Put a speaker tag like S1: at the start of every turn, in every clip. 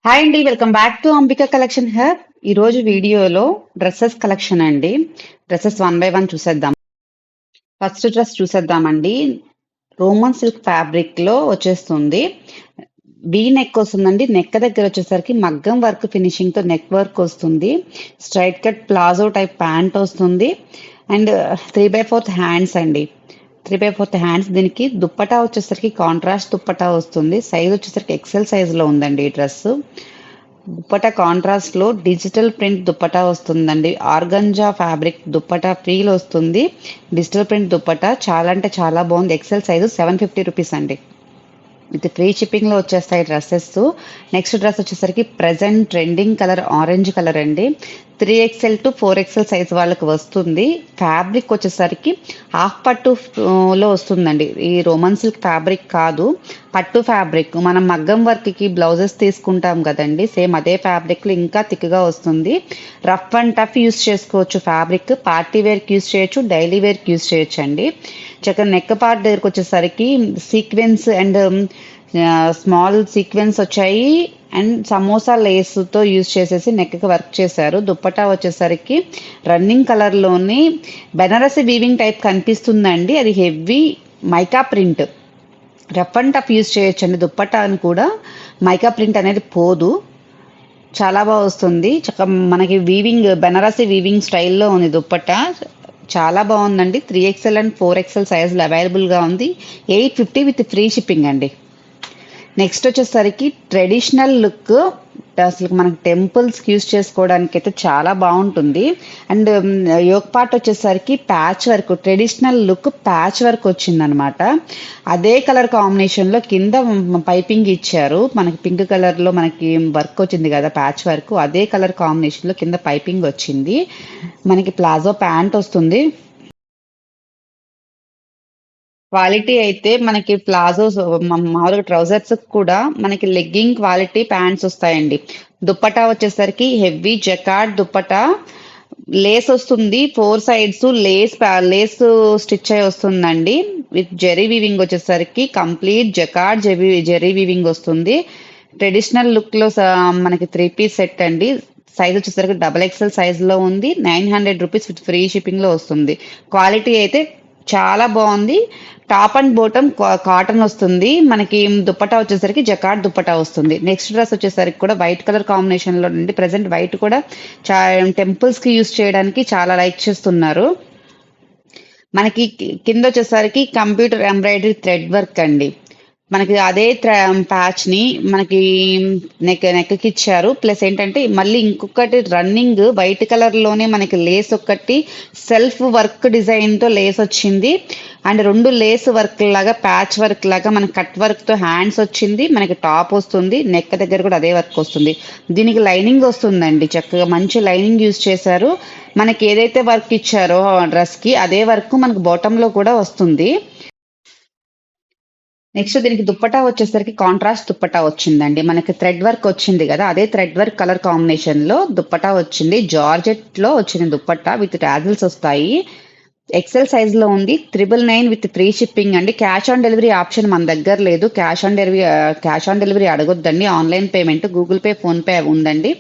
S1: Hi అండి, welcome back to Ambika collection హర్. ఈ రోజు వీడియోలో డ్రెస్సెస్ కలెక్షన్ అండి. డ్రెస్సెస్ వన్ బై వన్ చూసేద్దాం. ఫస్ట్ డ్రెస్ చూసేద్దామండి. రోమన్ సిల్క్ ఫ్యాబ్రిక్ లో వచ్చేస్తుంది. వీ నెక్ వస్తుందండి. నెక్ దగ్గర వచ్చేసరికి మగ్గం వర్క్ ఫినిషింగ్ తో నెక్ వర్క్ వస్తుంది. Straight cut palazzo type pant వస్తుంది. అండ్ 3/4 హ్యాండ్స్ అండి. 3/4 హ్యాండ్స్. దీనికి దుప్పటా వచ్చేసరికి కాంట్రాస్ట్ దుప్పటా వస్తుంది. సైజ్ వచ్చేసరికి ఎక్సెల్ సైజ్ లో ఉందండి ఈ డ్రెస్. దుప్పటా కాంట్రాస్ట్ లో డిజిటల్ ప్రింట్ దుప్పటా వస్తుందండి. ఆర్గంజా ఫ్యాబ్రిక్ దుప్పటా ఫీల్ వస్తుంది. డిజిటల్ ప్రింట్ దుప్పటా చాలా అంటే చాలా బాగుంది. ఎక్సెల్ సైజు 750 రూపీస్ అండి. విత్ ఫ్రీ షిప్పింగ్ లో వచ్చేస్తాయి డ్రెస్సెస్. నెక్స్ట్ డ్రెస్ వచ్చేసరికి present trending colour orange colour అండి. 3XL టు 4XL సైజ్ వాళ్ళకి వస్తుంది. ఫ్యాబ్రిక్ వచ్చేసరికి హాఫ్ పట్టు లో వస్తుందండి. ఈ రోమన్ సిల్క్ ఫ్యాబ్రిక్ కాదు, పట్టు ఫ్యాబ్రిక్. మనం మగ్గం వర్క్ కి బ్లౌజెస్ తీసుకుంటాం కదండి, సేమ్ అదే ఫ్యాబ్రిక్ లో ఇంకా థిక్ గా వస్తుంది. రఫ్ అండ్ టఫ్ యూస్ చేసుకోవచ్చు. ఫ్యాబ్రిక్ పార్టీ వేర్ కి యూస్ చేయొచ్చు, డైలీ వేర్ కి యూస్ చేయొచ్చు అండి. చక్కగా నెక్ పార్ట్ దగ్గరకు వచ్చేసరికి సీక్వెన్స్ అండ్ స్మాల్ సీక్వెన్స్ వచ్చాయి. అండ్ సమోసా లేస్ తో యూజ్ చేసేసి నెక్ కి వర్క్ చేశారు. దుప్పటా వచ్చేసరికి రన్నింగ్ కలర్ లోని బెనారసి వీవింగ్ టైప్ కనిపిస్తుందండి. అది heavy mica print. Rough and tough use చేయొచ్చండి. దుప్పటాని కూడా మైకా ప్రింట్ అనేది పోదు. చాలా బాగా వస్తుంది. మనకి వీవింగ్ బెనారసి వీవింగ్ స్టైల్లో ఉంది దుప్పట్టా. చాలా బాగుందండి. 3XL అండ్ 4XL సైజులు అవైలబుల్గా ఉంది. 850 విత్ ఫ్రీ షిప్పింగ్ అండి. నెక్స్ట్ వచ్చేసరికి ట్రెడిషనల్ లుక్. అసలు మనకి టెంపుల్స్ యూస్ చేసుకోవడానికి అయితే చాలా బాగుంటుంది. అండ్ యోక్ పార్ట్ వచ్చేసరికి patch work, traditional look patch work వచ్చిందనమాట. అదే కలర్ కాంబినేషన్ లో కింద పైపింగ్ ఇచ్చారు. మనకి పింక్ కలర్ లో మనకి వర్క్ వచ్చింది కదా, ప్యాచ్ వర్క్. అదే కలర్ కాంబినేషన్ లో కింద పైపింగ్ వచ్చింది. మనకి ప్లాజో ప్యాంట్ వస్తుంది. క్వాలిటీ అయితే మనకి ప్లాజోస్ మామూలుగా ట్రౌజర్స్ కూడా మనకి లెగ్గింగ్ క్వాలిటీ ప్యాంట్స్ వస్తాయండి. దుప్పటా వచ్చేసరికి హెవీ జకార్డ్ దుప్పటా. లేస్ వస్తుంది 4 సైడ్స్. లేస్ స్టిచ్ అయి వస్తుందండి. విత్ జెరీ వీవింగ్ వచ్చేసరికి కంప్లీట్ జకార్డ్ జెరీ వీవింగ్ వస్తుంది. ట్రెడిషనల్ లుక్ లో మనకి 3 పీస్ సెట్ అండి. సైజ్ వచ్చేసరికి XXL సైజ్ లో ఉంది. 900 రూపీస్ విత్ ఫ్రీ షిప్పింగ్ లో వస్తుంది. క్వాలిటీ అయితే చాలా బాగుంది. టాప్ అండ్ బాటమ్ కాటన్ వస్తుంది. మనకి దుప్పటా వచ్చేసరికి జకార్డ్ దుప్పటా వస్తుంది. నెక్స్ట్ డ్రెస్ వచ్చేసరికి కూడా వైట్ కలర్ కాంబినేషన్ లో నుండి ప్రెసెంట్ వైట్ కూడా టెంపుల్స్ కి యూస్ చేయడానికి చాలా లైక్ చేస్తున్నారు. మనకి కింద వచ్చేసరికి కంప్యూటర్ ఎంబ్రాయిడరీ థ్రెడ్ వర్క్ అండి. మనకి అదే ప్యాచ్ ని మనకి నెక్కి ఇచ్చారు. ప్లస్ ఏంటంటే మళ్ళీ ఇంకొకటి రన్నింగ్ వైట్ కలర్ లోనే మనకి లేస్ ఒకటి సెల్ఫ్ వర్క్ డిజైన్ తో లేస్ వచ్చింది. అండ్ 2 లేస్ వర్క్ లాగా ప్యాచ్ వర్క్ లాగా మనకి కట్ వర్క్ తో హ్యాండ్స్ వచ్చింది. మనకి టాప్ వస్తుంది. నెక్ దగ్గర కూడా అదే వర్క్ వస్తుంది. దీనికి లైనింగ్ వస్తుందండి. చక్కగా మంచి లైనింగ్ యూజ్ చేశారు. మనకి ఏదైతే వర్క్ ఇచ్చారో డ్రెస్ కి అదే వర్క్ మనకి బాటమ్ లో కూడా వస్తుంది. నెక్స్ట్ దీనికి దుప్పటా వచ్చేసరికి కాంట్రాస్ట్ దుప్పటా వచ్చిందండి. మనకి థ్రెడ్ వర్క్ వచ్చింది కదా, అదే థ్రెడ్ వర్క్ కలర్ కాంబినేషన్ లో దుప్పటా వచ్చింది. జార్జెట్ లో వచ్చింది దుప్పటా విత్ టాజిల్స్ వస్తాయి. ఎక్సెల్ సైజ్ లో ఉంది. 999 విత్ ఫ్రీ షిప్పింగ్ అండి. క్యాష్ ఆన్ డెలివరీ ఆప్షన్ మన దగ్గర లేదు. క్యాష్ ఆన్ డెలివరీ అడగొద్దండి. Online payment, Google Pay, PhonePe ఉందండి.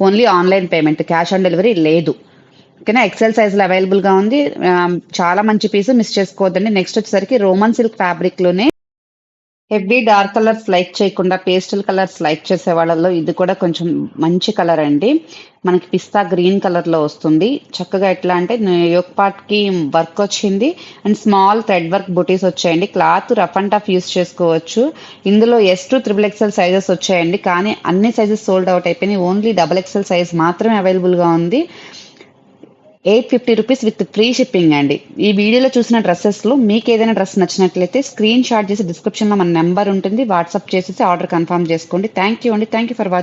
S1: Only online payment, cash on delivery లేదు. ఓకేనా. ఎక్సెల్ సైజ్ లో అవైలబుల్ గా ఉంది. చాలా మంచి పీస్, మిస్ చేసుకోవద్దండి. నెక్స్ట్ వచ్చేసరికి రోమన్ సిల్క్ ఫ్యాబ్రిక్ లోనే హెవీ డార్క్ కలర్స్ లైక్ చేయకుండా పేస్టల్ కలర్స్ లైక్ చేసే వాళ్ళలో ఇది కూడా కొంచెం మంచి కలర్ అండి. మనకి పిస్తా గ్రీన్ కలర్ లో వస్తుంది. చక్కగా ఎట్లా అంటే యోక్ పార్ట్ కి వర్క్ వచ్చింది. అండ్ స్మాల్ థ్రెడ్ వర్క్ బుటీస్ వచ్చాయండి. Cloth rough and tough use చేసుకోవచ్చు. ఇందులో S to XXL సైజెస్ వచ్చాయండి. కానీ అన్ని సైజెస్ సోల్డ్ అవుట్ అయిపోయినాయి. ఓన్లీ XXL సైజ్ మాత్రమే అవైలబుల్ గా ఉంది. 850 రూపీస్ విత్ ఫ్రీ షిప్పింగ్ అండి. ఈ వీడియోలో చూసిన డ్రెస్సెస్ లో మీకు ఏదైనా డ్రెస్ నచ్చినట్లయితే స్క్రీన్ షాట్ చేసి డిస్క్రిప్షన్ లో మన నెంబర్ ఉంటుంది, వాట్సాప్ చేసేసి ఆర్డర్ కన్ఫర్మ్ చేసుకోండి. థ్యాంక్ యూ అండి. Thank you for watching.